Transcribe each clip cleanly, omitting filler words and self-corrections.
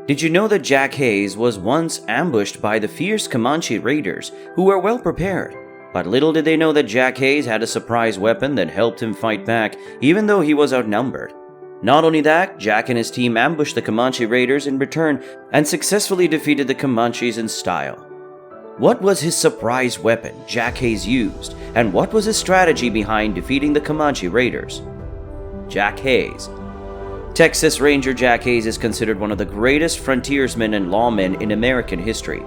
Did you know that Jack Hayes was once ambushed by the fierce Comanche Raiders, who were well prepared? But little did they know that Jack Hayes had a surprise weapon that helped him fight back, even though he was outnumbered. Not only that, Jack and his team ambushed the Comanche Raiders in return and successfully defeated the Comanches in style. What was his surprise weapon Jack Hayes used, and what was his strategy behind defeating the Comanche Raiders? Jack Hayes. Texas Ranger Jack Hayes is considered one of the greatest frontiersmen and lawmen in American history.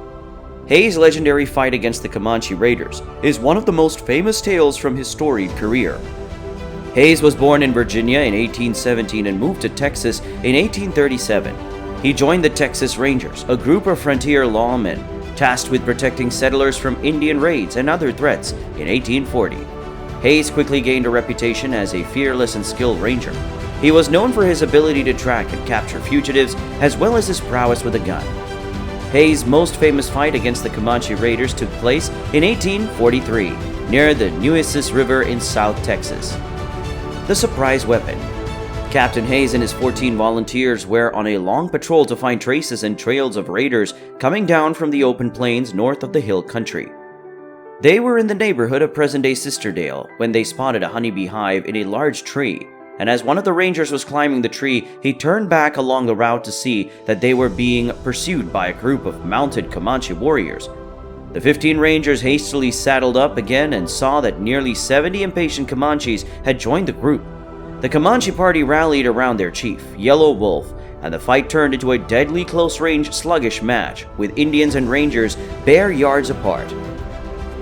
Hayes' legendary fight against the Comanche Raiders is one of the most famous tales from his storied career. Hayes was born in Virginia in 1817 and moved to Texas in 1837. He joined the Texas Rangers, a group of frontier lawmen tasked with protecting settlers from Indian raids and other threats in 1840. Hayes quickly gained a reputation as a fearless and skilled ranger. He was known for his ability to track and capture fugitives, as well as his prowess with a gun. Hayes' most famous fight against the Comanche Raiders took place in 1843, near the Nueces River in South Texas. The surprise weapon. Captain Hayes and his 14 volunteers were on a long patrol to find traces and trails of raiders coming down from the open plains north of the hill country. They were in the neighborhood of present-day Sisterdale when they spotted a honeybee hive in a large tree, and as one of the rangers was climbing the tree, he turned back along the route to see that they were being pursued by a group of mounted Comanche warriors. The 15 rangers hastily saddled up again and saw that nearly 70 impatient Comanches had joined the group. The Comanche party rallied around their chief, Yellow Wolf, and the fight turned into a deadly close-range sluggish match, with Indians and Rangers bare yards apart.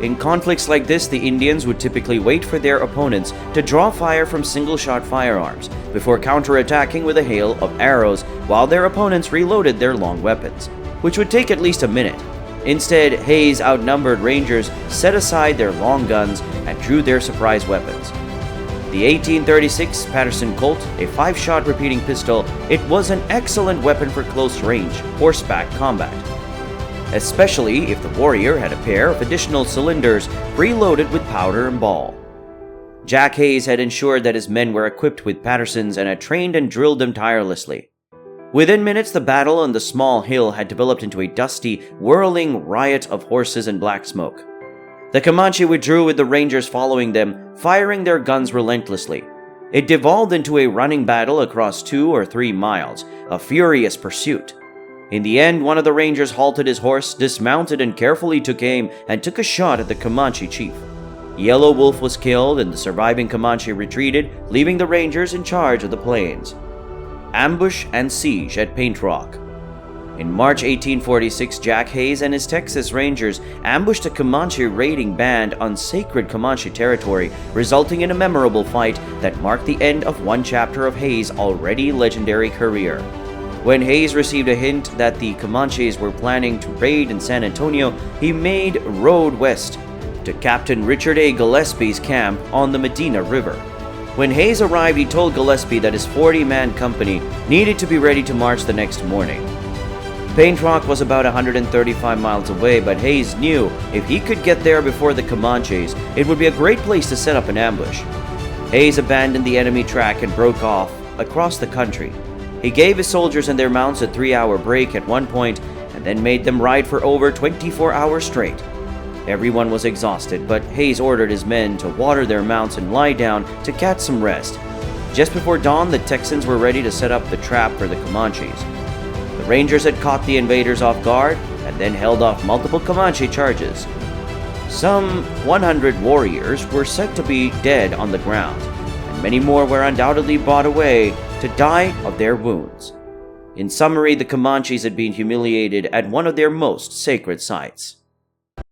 In conflicts like this, the Indians would typically wait for their opponents to draw fire from single-shot firearms before counterattacking with a hail of arrows while their opponents reloaded their long weapons, which would take at least a minute. Instead, Hayes' outnumbered Rangers set aside their long guns and drew their surprise weapons. The 1836 Patterson Colt, a 5-shot repeating pistol, it was an excellent weapon for close-range, horseback combat, especially if the warrior had a pair of additional cylinders preloaded with powder and ball. Jack Hayes had ensured that his men were equipped with Pattersons and had trained and drilled them tirelessly. Within minutes, the battle on the small hill had developed into a dusty, whirling riot of horses and black smoke. The Comanche withdrew with the Rangers following them, firing their guns relentlessly. It devolved into a running battle across 2 or 3 miles, a furious pursuit. In the end, one of the Rangers halted his horse, dismounted and carefully took aim and took a shot at the Comanche chief. Yellow Wolf was killed and the surviving Comanche retreated, leaving the Rangers in charge of the plains. Ambush and siege at Paint Rock. In March 1846, Jack Hayes and his Texas Rangers ambushed a Comanche raiding band on sacred Comanche territory, resulting in a memorable fight that marked the end of one chapter of Hayes' already legendary career. When Hayes received a hint that the Comanches were planning to raid in San Antonio, he made road west to Captain Richard A. Gillespie's camp on the Medina River. When Hayes arrived, he told Gillespie that his 40-man company needed to be ready to march the next morning. Paint Rock was about 135 miles away, but Hayes knew if he could get there before the Comanches, it would be a great place to set up an ambush. Hayes abandoned the enemy track and broke off across the country. He gave his soldiers and their mounts a 3-hour break at one point and then made them ride for over 24 hours straight. Everyone was exhausted, but Hayes ordered his men to water their mounts and lie down to catch some rest. Just before dawn, the Texans were ready to set up the trap for the Comanches. The Rangers had caught the invaders off guard and then held off multiple Comanche charges. Some 100 warriors were said to be dead on the ground, and many more were undoubtedly brought away to die of their wounds. In summary, the Comanches had been humiliated at one of their most sacred sites.